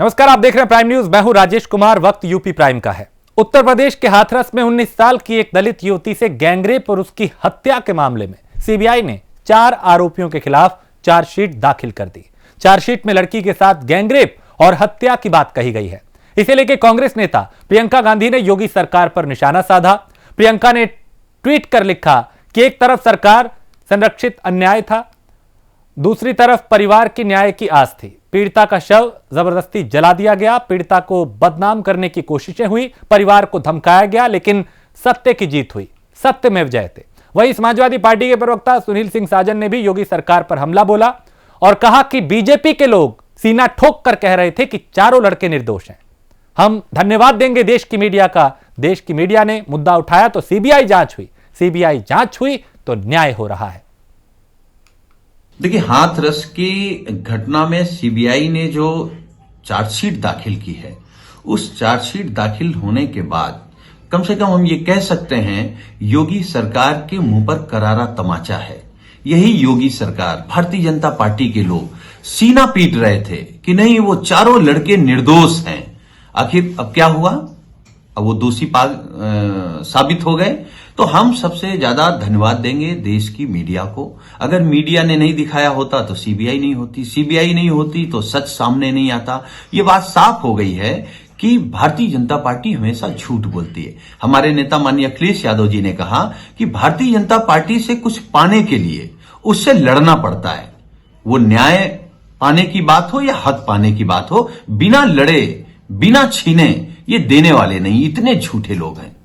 नमस्कार, आप देख रहे हैं प्राइम न्यूज। मैं हूं राजेश कुमार। वक्त यूपी प्राइम का है। उत्तर प्रदेश के हाथरस में 19 साल की एक दलित युवती से गैंगरेप और उसकी हत्या के मामले में सीबीआई ने 4 आरोपियों के खिलाफ चार्जशीट दाखिल कर दी। चार्जशीट में लड़की के साथ गैंगरेप और हत्या की बात कही गई है। इसे लेकर कांग्रेस नेता प्रियंका गांधी ने योगी सरकार पर निशाना साधा। प्रियंका ने ट्वीट कर लिखा कि एक तरफ सरकार संरक्षित अन्याय था, दूसरी तरफ परिवार की न्याय की आस थी। पीड़िता का शव जबरदस्ती जला दिया गया। पीड़िता को बदनाम करने की कोशिशें हुई, परिवार को धमकाया गया, लेकिन सत्य की जीत हुई। सत्यमेव जयते। वहीं समाजवादी पार्टी के प्रवक्ता सुनील सिंह साजन ने भी योगी सरकार पर हमला बोला और कहा कि बीजेपी के लोग सीना ठोक कर कह रहे थे कि चारों लड़के निर्दोष हैं। हम धन्यवाद देंगे देश की मीडिया का। देश की मीडिया ने मुद्दा उठाया तो सीबीआई जांच हुई, सीबीआई जांच हुई तो न्याय हो रहा है। देखिए, हाथरस की घटना में सीबीआई ने जो चार्जशीट दाखिल की है, उस चार्जशीट दाखिल होने के बाद कम से कम हम ये कह सकते हैं योगी सरकार के मुंह पर करारा तमाचा है। यही योगी सरकार, भारतीय जनता पार्टी के लोग सीना पीट रहे थे कि नहीं, वो चारों लड़के निर्दोष हैं। आखिर अब क्या हुआ? अब वो दोषी साबित हो गए। तो हम सबसे ज्यादा धन्यवाद देंगे देश की मीडिया को। अगर मीडिया ने नहीं दिखाया होता तो सीबीआई नहीं होती, सीबीआई नहीं होती तो सच सामने नहीं आता। ये बात साफ हो गई है कि भारतीय जनता पार्टी हमेशा झूठ बोलती है। हमारे नेता माननीय अखिलेश यादव जी ने कहा कि भारतीय जनता पार्टी से कुछ पाने के लिए उससे लड़ना पड़ता है। वो न्याय पाने की बात हो या हक पाने की बात हो, बिना लड़े बिना छीने ये देने वाले नहीं। इतने झूठे लोग हैं।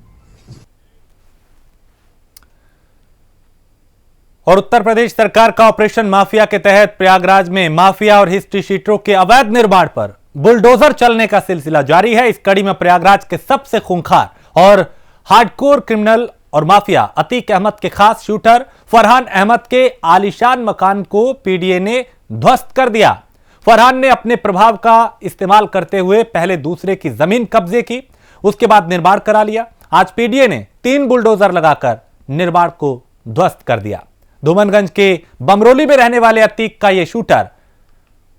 और उत्तर प्रदेश सरकार का ऑपरेशन माफिया के तहत प्रयागराज में माफिया और हिस्ट्री शीटरों के अवैध निर्माण पर बुलडोजर चलने का सिलसिला जारी है। इस कड़ी में प्रयागराज के सबसे खूंखार और हार्डकोर क्रिमिनल और माफिया अतीक अहमद के खास शूटर फरहान अहमद के आलीशान मकान को पीडीए ने ध्वस्त कर दिया। फरहान ने अपने प्रभाव का इस्तेमाल करते हुए पहले दूसरे की जमीन कब्जे की, उसके बाद निर्माण करा लिया। आज पीडीए ने 3 बुलडोजर लगाकर निर्माण को ध्वस्त कर दिया। धूमनगंज के बमरोली में रहने वाले अतीक का यह शूटर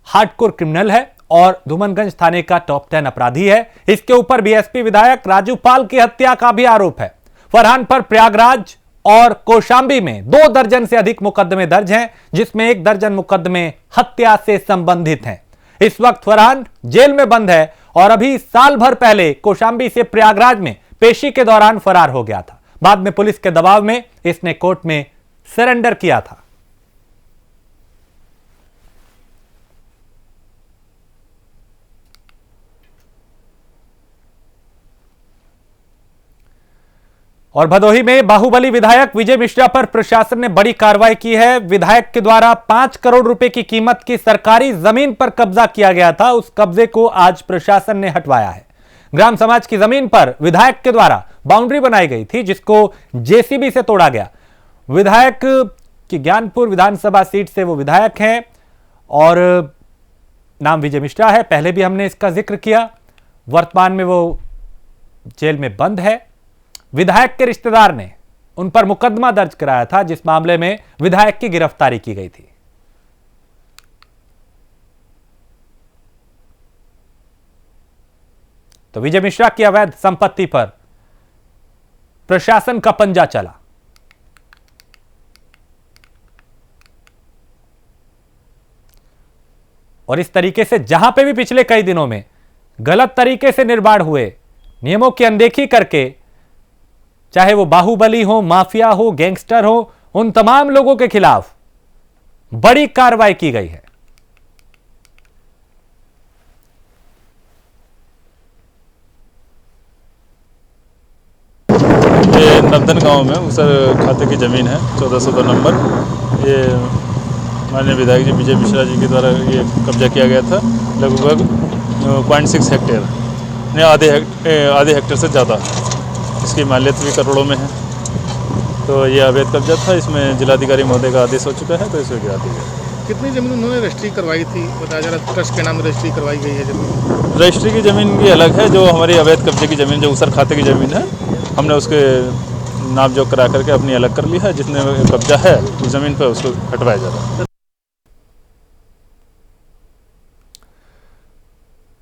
हार्डकोर क्रिमिनल है और धूमनगंज थाने का टॉप 10 अपराधी है। इसके ऊपर बीएसपी विधायक राजू पाल की हत्या का भी आरोप है। फरहान पर प्रयागराज और कौशांबी में 2 दर्जन से अधिक मुकदमे दर्ज हैं, जिसमें 1 दर्जन मुकदमे हत्या से संबंधित हैं। इस वक्त फरहान जेल में बंद है और अभी साल भर पहले कौशांबी से प्रयागराज में पेशी के दौरान फरार हो गया था। बाद में पुलिस के दबाव में इसने कोर्ट में सरेंडर किया था। और भदोही में बाहुबली विधायक विजय मिश्रा पर प्रशासन ने बड़ी कार्रवाई की है। विधायक के द्वारा 5 करोड़ रुपए की कीमत की सरकारी जमीन पर कब्जा किया गया था। उस कब्जे को आज प्रशासन ने हटवाया है। ग्राम समाज की जमीन पर विधायक के द्वारा बाउंड्री बनाई गई थी, जिसको जेसीबी से तोड़ा गया। विधायक की ज्ञानपुर विधानसभा सीट से वो विधायक हैं और नाम विजय मिश्रा है। पहले भी हमने इसका जिक्र किया। वर्तमान में वो जेल में बंद है। विधायक के रिश्तेदार ने उन पर मुकदमा दर्ज कराया था, जिस मामले में विधायक की गिरफ्तारी की गई थी। तो विजय मिश्रा की अवैध संपत्ति पर प्रशासन का पंजा चला। और इस तरीके से जहां पे भी पिछले कई दिनों में गलत तरीके से निर्माण हुए, नियमों की अनदेखी करके, चाहे वो बाहुबली हो, माफिया हो, गैंगस्टर हो, उन तमाम लोगों के खिलाफ बड़ी कार्रवाई की गई है। ये नर्दन गांव में उसर खाते की ज़मीन है, 1402 नंबर। ये माननीय विधायक जी विजय मिश्रा जी के द्वारा ये कब्जा किया गया था। लगभग 0.6 हेक्टेयर, आधे हेक्टेयर से ज़्यादा। इसकी मालियत भी करोड़ों में है। तो ये अवैध कब्जा था। इसमें जिलाधिकारी महोदय का आदेश हो चुका है, तो इसे गिरा दिया गया। कितनी ज़मीन उन्होंने रजिस्ट्री करवाई थी, बताया जा रहा ट्रस्ट के नाम रजिस्ट्री करवाई गई है ज़मीन? रजिस्ट्री की ज़मीन की अलग है। जो हमारी अवैध कब्जे की ज़मीन, जो उसर खाते की ज़मीन है, हमने उसके नाप जोक करा करके अपनी अलग कर ली है। जिसने कब्जा है उस ज़मीन पर उसको हटवाया जा रहा है।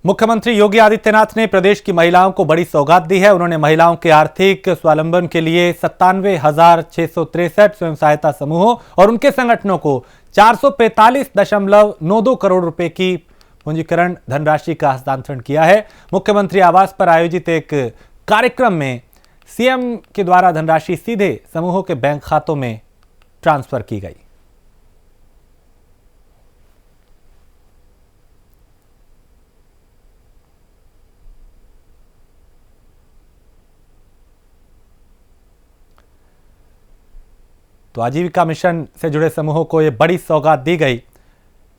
मुख्यमंत्री योगी आदित्यनाथ ने प्रदेश की महिलाओं को बड़ी सौगात दी है। उन्होंने महिलाओं के आर्थिक स्वावलंबन के लिए 97,663 स्वयं सहायता समूहों और उनके संगठनों को 445.92 करोड़ रुपए की पूंजीकरण धनराशि का हस्तांतरण किया है। मुख्यमंत्री आवास पर आयोजित एक कार्यक्रम में सीएम के द्वारा धनराशि सीधे समूहों के बैंक खातों में ट्रांसफर की गई। तो आजीविका मिशन से जुड़े समूहों को यह बड़ी सौगात दी गई।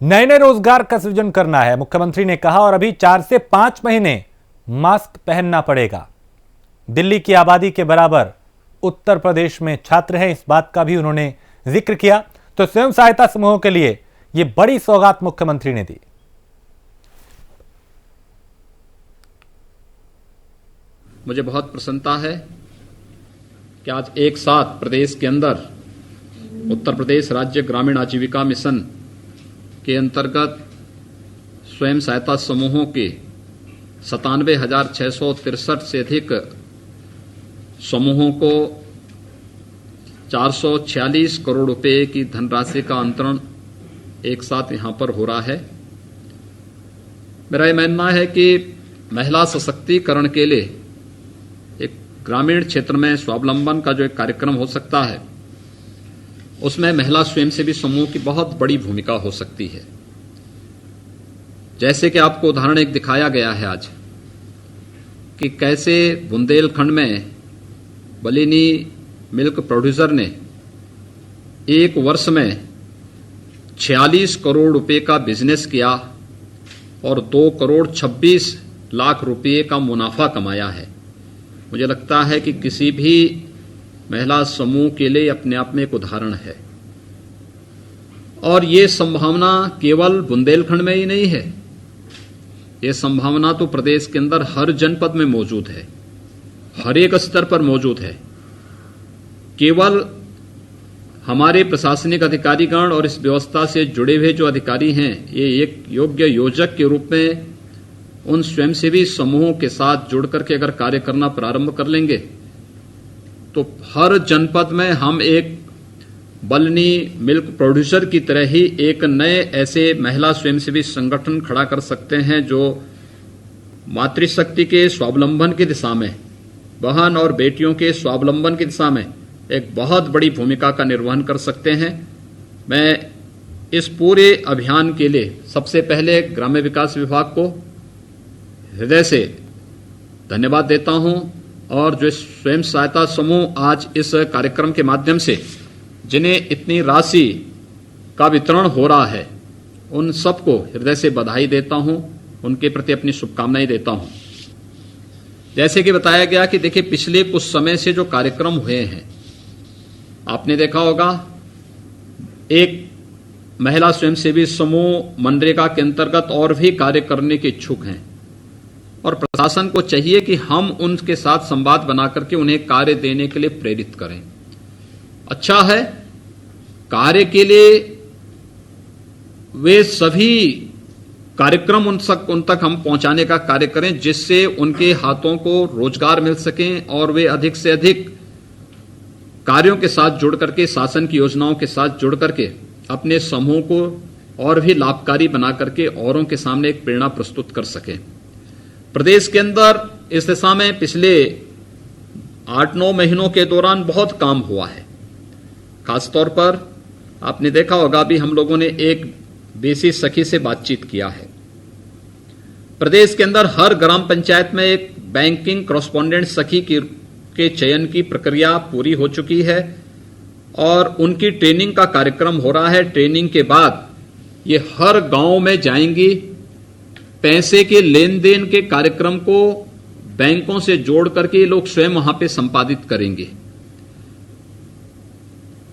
नए नए रोजगार का सृजन करना है, मुख्यमंत्री ने कहा, और अभी 4 से 5 महीने मास्क पहनना पड़ेगा। दिल्ली की आबादी के बराबर उत्तर प्रदेश में छात्र हैं, इस बात का भी उन्होंने जिक्र किया। तो स्वयं सहायता समूहों के लिए यह बड़ी सौगात मुख्यमंत्री ने दी। मुझे बहुत प्रसन्नता है कि आज एक साथ प्रदेश के अंदर उत्तर प्रदेश राज्य ग्रामीण आजीविका मिशन के अंतर्गत स्वयं सहायता समूहों के 97,663 से अधिक समूहों को 446 करोड़ रुपए की धनराशि का अंतरण एक साथ यहां पर हो रहा है। मेरा यह मानना है कि महिला सशक्तिकरण के लिए एक ग्रामीण क्षेत्र में स्वावलंबन का जो एक कार्यक्रम हो सकता है, उसमें महिला स्वयंसेवी समूह की बहुत बड़ी भूमिका हो सकती है। जैसे कि आपको उदाहरण एक दिखाया गया है आज कि कैसे बुंदेलखंड में बलिनी मिल्क प्रोड्यूसर ने एक वर्ष में 46 करोड़ रुपए का बिजनेस किया और 2 करोड़ 26 लाख रुपए का मुनाफा कमाया है। मुझे लगता है कि किसी भी महिला समूह के लिए अपने आप में एक उदाहरण है। और ये संभावना केवल बुंदेलखंड में ही नहीं है, ये संभावना तो प्रदेश के अंदर हर जनपद में मौजूद है, हर एक स्तर पर मौजूद है। केवल हमारे प्रशासनिक अधिकारीगण और इस व्यवस्था से जुड़े हुए जो अधिकारी हैं, ये एक योग्य योजक के रूप में उन स्वयंसेवी समूहों के साथ जुड़ करके अगर कार्य करना प्रारंभ कर लेंगे तो हर जनपद में हम एक बलनी मिल्क प्रोड्यूसर की तरह ही एक नए ऐसे महिला स्वयंसेवी संगठन खड़ा कर सकते हैं जो मातृशक्ति के स्वावलंबन की दिशा में, बहन और बेटियों के स्वावलंबन की दिशा में एक बहुत बड़ी भूमिका का निर्वहन कर सकते हैं। मैं इस पूरे अभियान के लिए सबसे पहले ग्राम्य विकास विभाग को हृदय से धन्यवाद देता हूं, और जो स्वयं सहायता समूह आज इस कार्यक्रम के माध्यम से जिन्हें इतनी राशि का वितरण हो रहा है, उन सबको हृदय से बधाई देता हूं, उनके प्रति अपनी शुभकामनाएं देता हूं। जैसे कि बताया गया कि देखिए, पिछले कुछ समय से जो कार्यक्रम हुए हैं, आपने देखा होगा एक महिला स्वयंसेवी समूह मनरेगा के अंतर्गत और भी कार्य करने के इच्छुक हैं, और प्रशासन को चाहिए कि हम उनके साथ संवाद बना करके उन्हें कार्य देने के लिए प्रेरित करें। अच्छा है, कार्य के लिए वे सभी कार्यक्रम उन तक हम पहुंचाने का कार्य करें जिससे उनके हाथों को रोजगार मिल सके और वे अधिक से अधिक कार्यों के साथ जुड़ करके, शासन की योजनाओं के साथ जुड़ करके अपने समूह को और भी लाभकारी बना करके औरों के सामने एक प्रेरणा प्रस्तुत कर सकें। प्रदेश के अंदर इस दिशा में पिछले 8-9 महीनों के दौरान बहुत काम हुआ है। खासतौर पर आपने देखा होगा, अभी हम लोगों ने एक बेसी सखी से बातचीत किया है। प्रदेश के अंदर हर ग्राम पंचायत में एक बैंकिंग कॉरेस्पॉन्डेंट सखी के चयन की प्रक्रिया पूरी हो चुकी है और उनकी ट्रेनिंग का कार्यक्रम हो रहा है। ट्रेनिंग के बाद ये हर गांव में जाएंगी, पैसे के लेन देन के कार्यक्रम को बैंकों से जोड़ करके लोग स्वयं वहां पे संपादित करेंगे।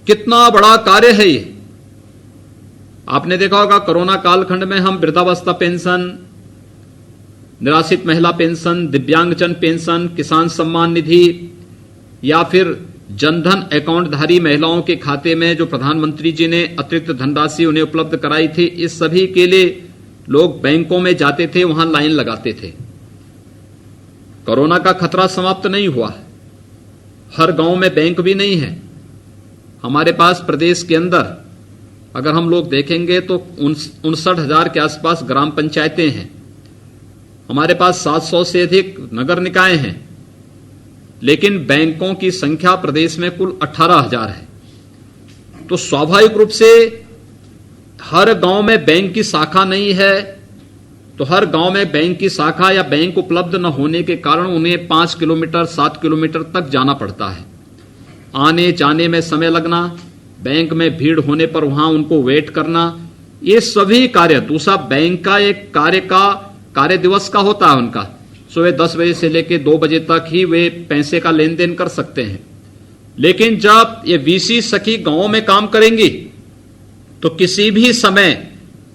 कितना बड़ा कार्य है ये। आपने देखा होगा, कोरोना कालखंड में हम वृद्धावस्था पेंशन, निराश्रित महिला पेंशन, दिव्यांगजन पेंशन, किसान सम्मान निधि या फिर जनधन अकाउंटधारी महिलाओं के खाते में जो प्रधानमंत्री जी ने अतिरिक्त धनराशि उन्हें उपलब्ध कराई थी, इस सभी के लिए लोग बैंकों में जाते थे, वहां लाइन लगाते थे। कोरोना का खतरा समाप्त नहीं हुआ। हर गांव में बैंक भी नहीं है। हमारे पास प्रदेश के अंदर अगर हम लोग देखेंगे तो 59,000 के आसपास ग्राम पंचायतें हैं। हमारे पास 700 से अधिक नगर निकाय हैं, लेकिन बैंकों की संख्या प्रदेश में कुल 18,000 है। तो स्वाभाविक रूप से हर गांव में बैंक की शाखा नहीं है, तो हर गांव में बैंक की शाखा या बैंक उपलब्ध न होने के कारण उन्हें 5 किलोमीटर 7 किलोमीटर तक जाना पड़ता है। आने जाने में समय लगना, बैंक में भीड़ होने पर वहां उनको वेट करना, ये सभी कार्य, दूसरा बैंक का एक कार्य दिवस का होता है उनका, सुबह 10 बजे से लेकर 2 बजे तक ही वे पैसे का लेन देन कर सकते हैं। लेकिन जब ये वीसी सखी गांव में काम करेंगी तो किसी भी समय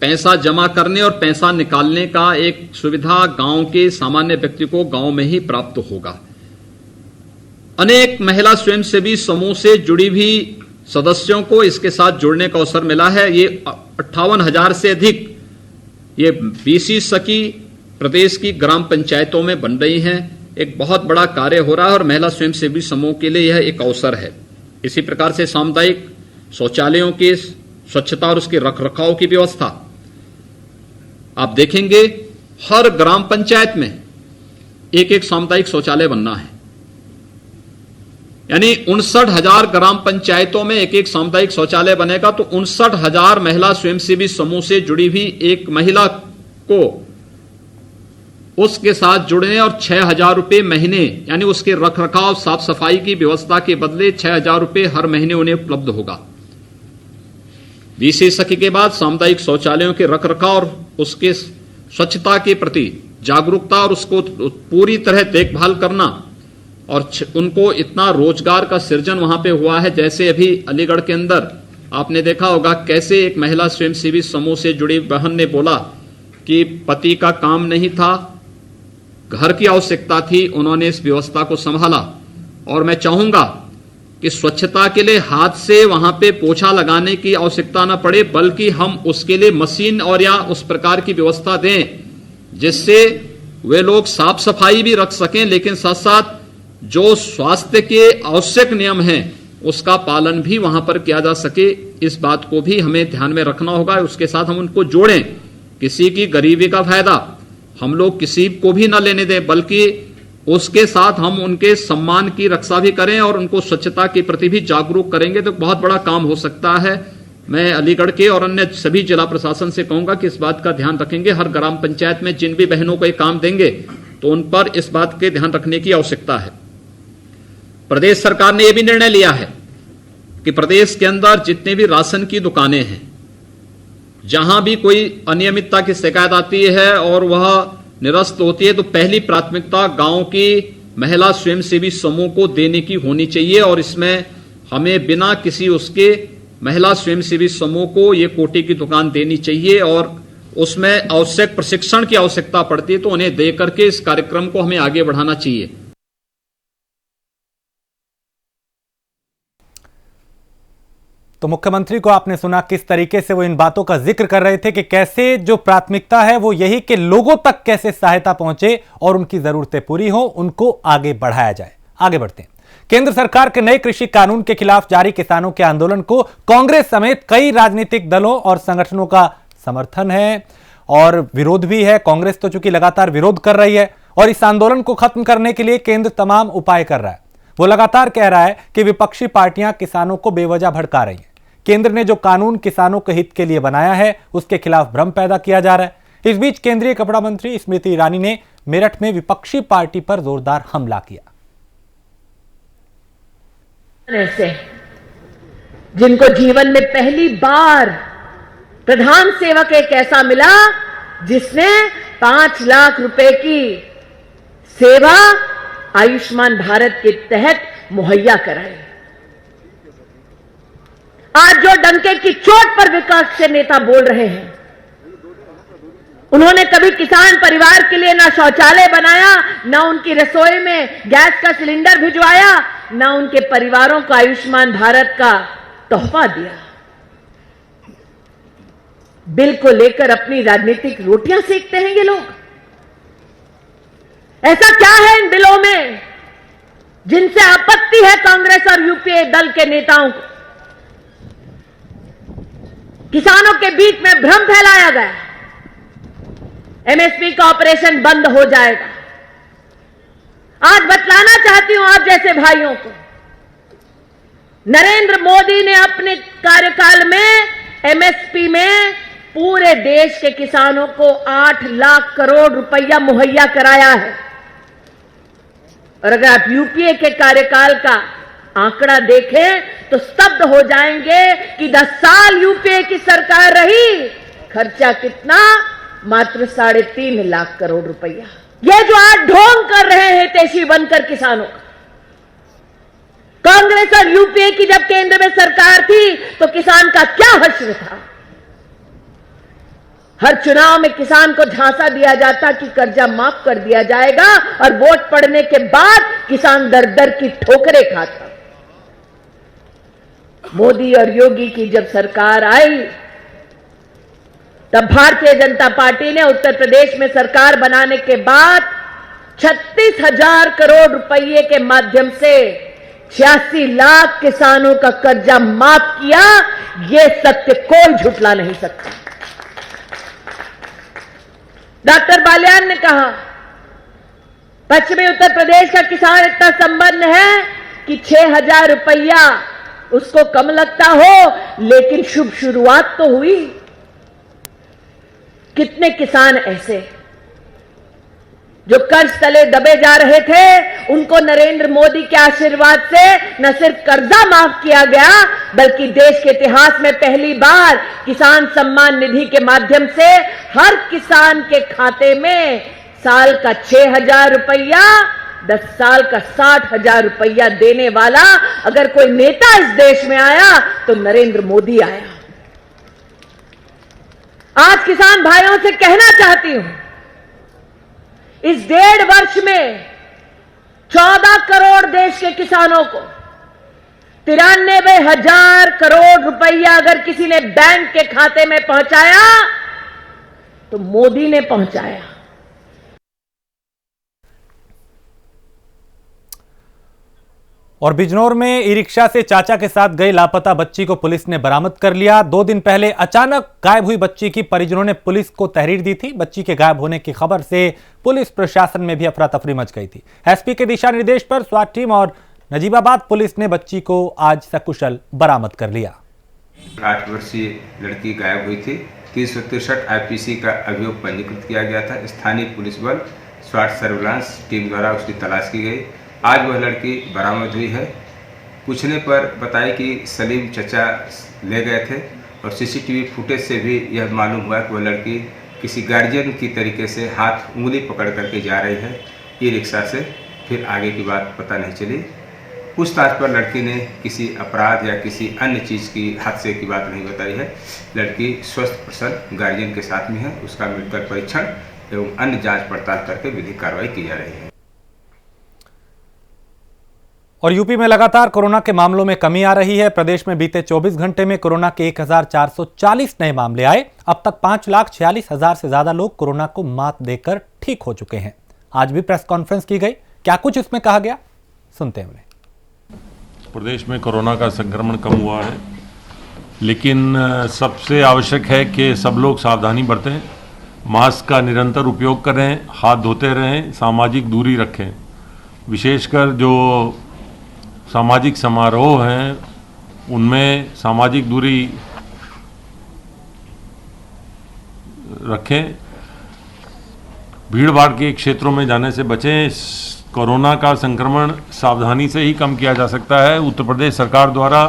पैसा जमा करने और पैसा निकालने का एक सुविधा गांव के सामान्य व्यक्ति को गांव में ही प्राप्त होगा। अनेक महिला स्वयंसेवी समूह से जुड़ी भी सदस्यों को इसके साथ जुड़ने का अवसर मिला है। ये 58,000 से अधिक ये बीसी सखी प्रदेश की ग्राम पंचायतों में बन रही हैं। एक बहुत बड़ा कार्य हो रहा है और महिला स्वयंसेवी समूह के लिए यह एक अवसर है। इसी प्रकार से सामुदायिक शौचालयों की स्वच्छता और उसके रखरखाव की व्यवस्था आप देखेंगे, हर ग्राम पंचायत में एक एक सामुदायिक शौचालय बनना है। यानी 59,000 ग्राम पंचायतों में एक एक सामुदायिक शौचालय बनेगा तो 59,000 महिला स्वयंसेवी समूह से जुड़ी हुई एक महिला को उसके साथ जुड़ने और 6,000 रुपए महीने, यानी उसके रखरखाव साफ सफाई की व्यवस्था के बदले 6,000 रुपए हर महीने उन्हें उपलब्ध होगा। बीसी सखी के बाद सामुदायिक शौचालयों के रखरखाव और उसके स्वच्छता के प्रति जागरूकता और उसको पूरी तरह देखभाल करना, और उनको इतना रोजगार का सृजन वहां पे हुआ है। जैसे अभी अलीगढ़ के अंदर आपने देखा होगा कैसे एक महिला स्वयंसेवी समूह से जुड़ी बहन ने बोला कि पति का काम नहीं था, घर की आवश्यकता थी, उन्होंने इस व्यवस्था को संभाला। और मैं चाहूंगा कि स्वच्छता के लिए हाथ से वहां पे पोछा लगाने की आवश्यकता न पड़े, बल्कि हम उसके लिए मशीन और या उस प्रकार की व्यवस्था दें जिससे वे लोग साफ सफाई भी रख सकें, लेकिन साथ साथ जो स्वास्थ्य के आवश्यक नियम हैं उसका पालन भी वहां पर किया जा सके। इस बात को भी हमें ध्यान में रखना होगा। उसके साथ हम उनको जोड़ें। किसी की गरीबी का फायदा हम लोग किसी को भी न लेने दें, बल्कि उसके साथ हम उनके सम्मान की रक्षा भी करें और उनको स्वच्छता के प्रति भी जागरूक करेंगे तो बहुत बड़ा काम हो सकता है। मैं अलीगढ़ के और अन्य सभी जिला प्रशासन से कहूंगा कि इस बात का ध्यान रखेंगे। हर ग्राम पंचायत में जिन भी बहनों को ये काम देंगे तो उन पर इस बात के ध्यान रखने की आवश्यकता है। प्रदेश सरकार ने यह भी निर्णय लिया है कि प्रदेश के अंदर जितने भी राशन की दुकानें हैं, जहां भी कोई अनियमितता की शिकायत आती है और वह निरस्त होती है तो पहली प्राथमिकता गांव की महिला स्वयंसेवी समूह को देने की होनी चाहिए। और इसमें हमें बिना किसी उसके महिला स्वयंसेवी समूह को ये कोटी की दुकान देनी चाहिए और उसमें आवश्यक प्रशिक्षण की आवश्यकता पड़ती है तो उन्हें दे करके इस कार्यक्रम को हमें आगे बढ़ाना चाहिए। तो मुख्यमंत्री को आपने सुना किस तरीके से वो इन बातों का जिक्र कर रहे थे कि कैसे जो प्राथमिकता है वो यही कि लोगों तक कैसे सहायता पहुंचे और उनकी जरूरतें पूरी हो, उनको आगे बढ़ाया जाए। आगे बढ़ते हैं। केंद्र सरकार के नए कृषि कानून के खिलाफ जारी किसानों के आंदोलन को कांग्रेस समेत कई राजनीतिक दलों और संगठनों का समर्थन है और विरोध भी है। कांग्रेस तो चूंकि लगातार विरोध कर रही है और इस आंदोलन को खत्म करने के लिए केंद्र तमाम उपाय कर रहा है। वो लगातार कह रहा है कि विपक्षी पार्टियां किसानों को बेवजह भड़का रही हैं। केंद्र ने जो कानून किसानों के हित के लिए बनाया है उसके खिलाफ भ्रम पैदा किया जा रहा है। इस बीच केंद्रीय कपड़ा मंत्री स्मृति ईरानी ने मेरठ में विपक्षी पार्टी पर जोरदार हमला किया। ऐसे जिनको जीवन में पहली बार प्रधान सेवक एक ऐसा मिला जिसने 5 लाख रुपए की सेवा आयुष्मान भारत के तहत मुहैया कराई। आज जो डंके की चोट पर विकास के नेता बोल रहे हैं, उन्होंने कभी किसान परिवार के लिए ना शौचालय बनाया, ना उनकी रसोई में गैस का सिलेंडर भिजवाया, ना उनके परिवारों को आयुष्मान भारत का तोहफा दिया। बिल को लेकर अपनी राजनीतिक रोटियां सेकते हैं ये लोग। ऐसा क्या है इन बिलों में जिनसे आपत्ति है कांग्रेस और यूपीए दल के नेताओं को? किसानों के बीच में भ्रम फैलाया गया, एमएसपी का ऑपरेशन बंद हो जाएगा। आज बतलाना चाहती हूं आप जैसे भाइयों को, नरेंद्र मोदी ने अपने कार्यकाल में एमएसपी में पूरे देश के किसानों को 8 लाख करोड़ रुपया मुहैया कराया है। और अगर आप यूपीए के कार्यकाल का आंकड़ा देखें तो स्तब्ध हो जाएंगे कि 10 साल यूपीए की सरकार रही, खर्चा कितना? मात्र 3.5 लाख करोड़ रुपया। ये जो आज ढोंग कर रहे हैं हितैषी बनकर किसानों का, कांग्रेस और यूपीए की जब केंद्र में सरकार थी तो किसान का क्या हश्र था? हर चुनाव में किसान को झांसा दिया जाता कि कर्जा माफ कर दिया जाएगा और वोट पड़ने के बाद किसान दर दर की ठोकरें खाता। मोदी और योगी की जब सरकार आई तब भारतीय जनता पार्टी ने उत्तर प्रदेश में सरकार बनाने के बाद 36,000 करोड़ रुपए के माध्यम से 86 लाख किसानों का कर्जा माफ किया। यह सत्य कोई झुठला नहीं सकता। डॉक्टर बालियान ने कहा पश्चिमी उत्तर प्रदेश का किसान इतना संपन्न है कि 6,000 रुपया उसको कम लगता हो, लेकिन शुभ शुरुआत तो हुई। कितने किसान ऐसे जो कर्ज तले दबे जा रहे थे, उनको नरेंद्र मोदी के आशीर्वाद से न सिर्फ कर्जा माफ किया गया बल्कि देश के इतिहास में पहली बार किसान सम्मान निधि के माध्यम से हर किसान के खाते में साल का 6,000 रुपया, 10 साल का 60,000 रुपया देने वाला अगर कोई नेता इस देश में आया तो नरेंद्र मोदी आया। आज किसान भाइयों से कहना चाहती हूं, इस 1.5 वर्ष में 14 करोड़ देश के किसानों को 93,000 करोड़ रुपया अगर किसी ने बैंक के खाते में पहुंचाया तो मोदी ने पहुंचाया। और बिजनौर में ई रिक्शा से चाचा के साथ गई लापता बच्ची को पुलिस ने बरामद कर लिया। 2 दिन पहले अचानक गायब हुई बच्ची की परिजनों ने पुलिस को तहरीर दी थी। बच्ची के गायब होने की खबर से पुलिस प्रशासन में भी अफरा तफरी मच गई थी। एसपी के दिशा निर्देश पर स्वात टीम और नजीबाबाद पुलिस ने बच्ची को आज सकुशल बरामद कर लिया। 8 वर्षीय लड़की गायब हुई थी। 363 आईपीसी का अभियोग पंजीकृत किया गया था। स्थानीय पुलिस बल स्वाट सर्विलांस टीम द्वारा उसकी तलाश की गई। आज वह लड़की बरामद हुई है। पूछने पर बताई कि सलीम चचा ले गए थे और सीसीटीवी फुटेज से भी यह मालूम हुआ कि वह लड़की किसी गार्जियन की तरीके से हाथ उंगली पकड़ करके जा रही है ई रिक्शा से। फिर आगे की बात पता नहीं चली। पूछताछ पर लड़की ने किसी अपराध या किसी अन्य चीज़ की हादसे की बात नहीं बताई है। लड़की स्वस्थ प्रसन्न गार्जियन के साथ में है। उसका मेडिकल परीक्षण एवं अन्य जांच पड़ताल करके विधिक कार्रवाई की जा रही है। और यूपी में लगातार कोरोना के मामलों में कमी आ रही है। प्रदेश में बीते 24 घंटे में कोरोना के 1,440 नए मामले आए। अब तक 5,46,000 से ज्यादा लोग कोरोना को मात देकर ठीक हो चुके हैं। आज भी प्रेस कॉन्फ्रेंस की गई, क्या कुछ इसमें कहा गया, सुनते हैं। प्रदेश में कोरोना का संक्रमण कम हुआ है, लेकिन सबसे आवश्यक है कि सब लोग सावधानी बरतें, मास्क का निरंतर उपयोग करें, हाथ धोते रहें, सामाजिक दूरी रखें। विशेषकर जो सामाजिक समारोह हैं उनमें सामाजिक दूरी रखें। भीड़ भाड़ के क्षेत्रों में जाने से बचें। कोरोना का संक्रमण सावधानी से ही कम किया जा सकता है। उत्तर प्रदेश सरकार द्वारा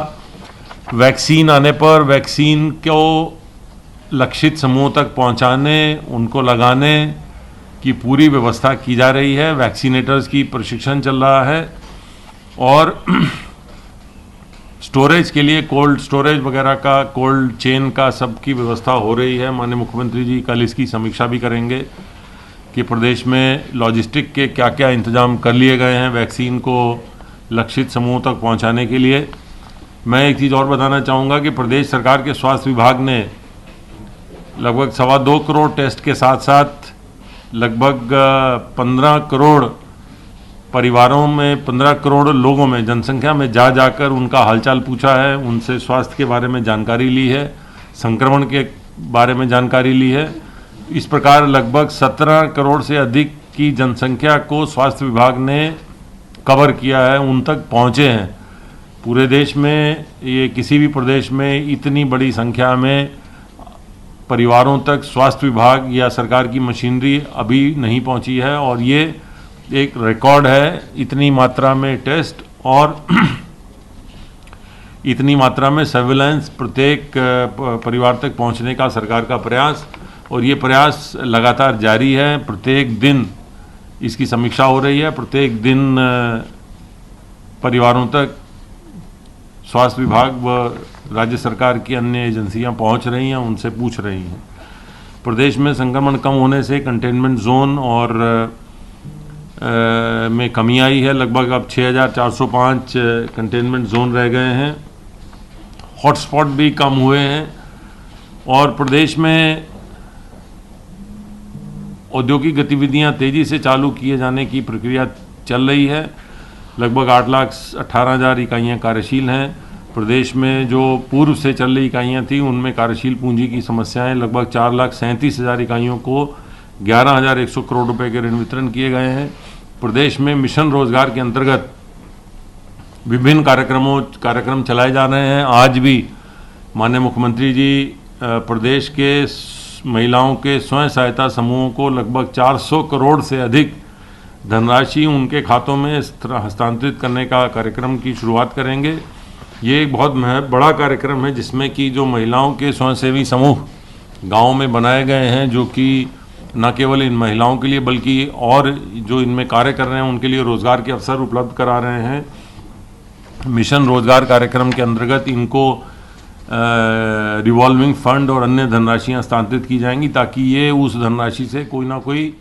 वैक्सीन आने पर वैक्सीन को लक्षित समूह तक पहुंचाने, उनको लगाने की पूरी व्यवस्था की जा रही है। वैक्सीनेटर्स की प्रशिक्षण चल रहा है और स्टोरेज के लिए कोल्ड स्टोरेज वगैरह का, कोल्ड चेन का सबकी व्यवस्था हो रही है। माननीय मुख्यमंत्री जी कल इसकी समीक्षा भी करेंगे कि प्रदेश में लॉजिस्टिक के क्या क्या इंतजाम कर लिए गए हैं वैक्सीन को लक्षित समूह तक पहुंचाने के लिए। मैं एक चीज़ और बताना चाहूँगा कि प्रदेश सरकार के स्वास्थ्य विभाग ने लगभग 2.25 करोड़ टेस्ट के साथ साथ लगभग 15 करोड़ परिवारों में, 15 करोड़ लोगों में, जनसंख्या में जाकर उनका हालचाल पूछा है, उनसे स्वास्थ्य के बारे में जानकारी ली है, संक्रमण के बारे में जानकारी ली है। इस प्रकार लगभग 17 करोड़ से अधिक की जनसंख्या को स्वास्थ्य विभाग ने कवर किया है, उन तक पहुँचे हैं। पूरे देश में ये किसी भी प्रदेश में इतनी बड़ी संख्या में परिवारों तक स्वास्थ्य विभाग या सरकार की मशीनरी अभी नहीं पहुंची है, और ये एक रिकॉर्ड है। इतनी मात्रा में टेस्ट और इतनी मात्रा में सर्विलांस प्रत्येक परिवार तक पहुंचने का सरकार का प्रयास, और ये प्रयास लगातार जारी है। प्रत्येक दिन इसकी समीक्षा हो रही है, प्रत्येक दिन परिवारों तक स्वास्थ्य विभाग व राज्य सरकार की अन्य एजेंसियां पहुंच रही हैं, उनसे पूछ रही हैं। प्रदेश में संक्रमण कम होने से कंटेनमेंट जोन और में कमी आई है। लगभग अब 6,405 कंटेनमेंट जोन रह गए हैं, हॉटस्पॉट भी कम हुए हैं, और प्रदेश में औद्योगिक गतिविधियां तेज़ी से चालू किए जाने की प्रक्रिया चल रही है। लगभग 8,18,000 इकाइयाँ कार्यशील हैं। प्रदेश में जो पूर्व से चल रही इकाइयाँ थी उनमें कार्यशील पूंजी की समस्याएं, लगभग 4,37,000 इकाइयों को 11,100 करोड़ रुपए के ऋण वितरण किए गए हैं। प्रदेश में मिशन रोजगार के अंतर्गत विभिन्न कार्यक्रम चलाए जा रहे हैं। आज भी माननीय मुख्यमंत्री जी प्रदेश के महिलाओं के स्वयं सहायता समूहों को लगभग 400 करोड़ से अधिक धनराशि उनके खातों में हस्तांतरित करने का कार्यक्रम की शुरुआत करेंगे। ये एक बहुत बड़ा कार्यक्रम है जिसमें कि जो महिलाओं के स्वयंसेवी समूह गाँव में बनाए गए हैं, जो कि न केवल इन महिलाओं के लिए बल्कि और जो इनमें कार्य कर रहे हैं उनके लिए रोज़गार के अवसर उपलब्ध करा रहे हैं। मिशन रोजगार कार्यक्रम के अंतर्गत इनको रिवॉल्विंग फंड और अन्य धनराशियां हस्तांतरित की जाएंगी ताकि ये उस धनराशि से कोई ना कोई।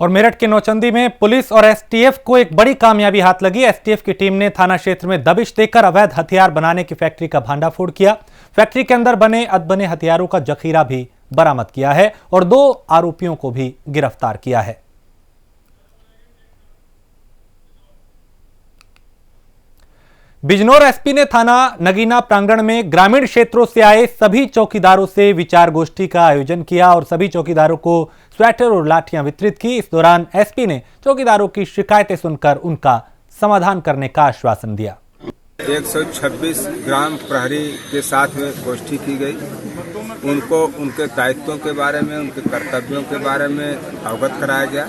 और मेरठ के नौचंदी में पुलिस और एसटीएफ को एक बड़ी कामयाबी हाथ लगी। एसटीएफ की टीम ने थाना क्षेत्र में दबिश देकर अवैध हथियार बनाने की फैक्ट्री का भांडाफोड़ किया। फैक्ट्री के अंदर बने अधबने हथियारों का जखीरा भी बरामद किया है और 2 आरोपियों को भी गिरफ्तार किया है। बिजनौर एसपी ने थाना नगीना प्रांगण में ग्रामीण क्षेत्रों से आए सभी चौकीदारों से विचार गोष्ठी का आयोजन किया और सभी चौकीदारों को स्वेटर और लाठियां वितरित की। इस दौरान एसपी ने चौकीदारों की शिकायतें सुनकर उनका समाधान करने का आश्वासन दिया। 126 ग्राम प्रहरी के साथ में गोष्ठी की गई। उनको उनके दायित्वों के बारे में, उनके कर्तव्यों के बारे में अवगत कराया गया,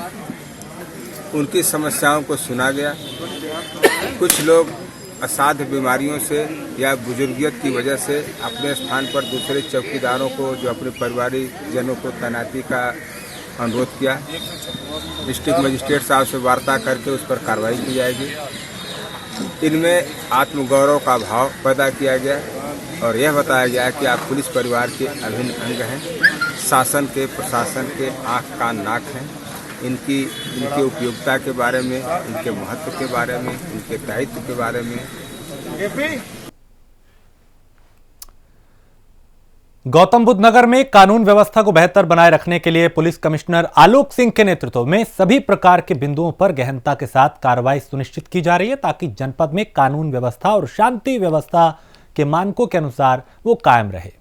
उनकी समस्याओं को सुना गया। कुछ लोग असाध्य बीमारियों से या बुजुर्गियत की वजह से अपने स्थान पर दूसरे चौकीदारों को, जो अपने परिवारिक जनों को तैनाती का अनुरोध किया। डिस्ट्रिक्ट मजिस्ट्रेट साहब से वार्ता करके उस पर कार्रवाई की जाएगी। इनमें आत्मगौरव का भाव पैदा किया गया और यह बताया गया कि आप पुलिस परिवार के अभिन्न अंग हैं, शासन के, प्रशासन के आँख कान नाक हैं। इनकी उपयोगिता के बारे में, इनके महत्व के बारे में, इनके दायित्व के बारे में। गौतम बुद्ध नगर में कानून व्यवस्था को बेहतर बनाए रखने के लिए पुलिस कमिश्नर आलोक सिंह के नेतृत्व में सभी प्रकार के बिंदुओं पर गहनता के साथ कार्रवाई सुनिश्चित की जा रही है ताकि जनपद में कानून व्यवस्था और शांति व्यवस्था के मानकों के अनुसार वो कायम रहे।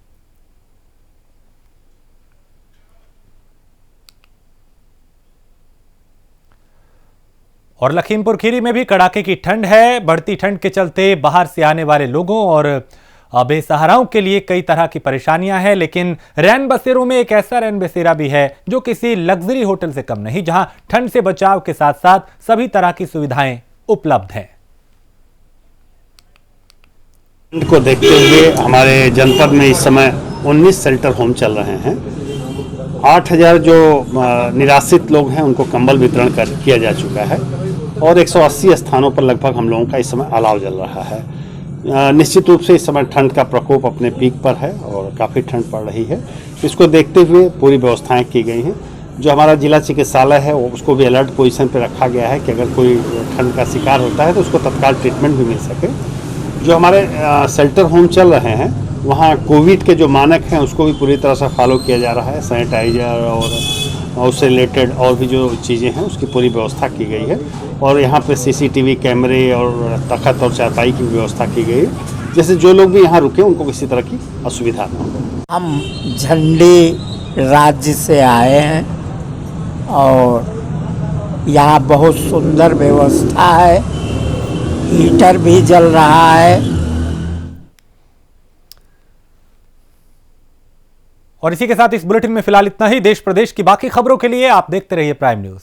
और लखीमपुर खीरी में भी कड़ाके की ठंड है। बढ़ती ठंड के चलते बाहर से आने वाले लोगों और बेसहाराओं के लिए कई तरह की परेशानियां हैं, लेकिन रैन बसेरों में एक ऐसा रैन बसेरा भी है जो किसी लग्जरी होटल से कम नहीं, जहां ठंड से बचाव के साथ साथ सभी तरह की सुविधाएं उपलब्ध हैं। ठंड को देखते हुए हमारे जनपद में इस समय 19 शेल्टर होम चल रहे हैं। 8,000 जो निराश्रित लोग हैं उनको कंबल वितरण किया जा चुका है और 180 स्थानों पर लगभग हम लोगों का इस समय अलाव चल रहा है। निश्चित रूप से इस समय ठंड का प्रकोप अपने पीक पर है और काफ़ी ठंड पड़ रही है। इसको देखते हुए पूरी व्यवस्थाएं की गई हैं। जो हमारा जिला चिकित्सालय है उसको भी अलर्ट पोजीशन पर रखा गया है कि अगर कोई ठंड का शिकार होता है तो उसको तत्काल ट्रीटमेंट भी मिल सके। जो हमारे शेल्टर होम चल रहे हैं वहाँ कोविड के जो मानक हैं उसको भी पूरी तरह से फॉलो किया जा रहा है। सैनिटाइजर और उससे रिलेटेड और भी जो चीज़ें हैं उसकी पूरी व्यवस्था की गई है। और यहाँ पे CCTV कैमरे और तख्त और चारपाई की व्यवस्था की गई है, जैसे जो लोग भी यहाँ रुके उनको किसी तरह की असुविधा न हो। हम झंडी राज्य से आए हैं और यहाँ बहुत सुंदर व्यवस्था है, हीटर भी जल रहा है। और इसी के साथ इस बुलेटिन में फिलहाल इतना ही। देश प्रदेश की बाकी खबरों के लिए आप देखते रहिए प्राइम न्यूज़।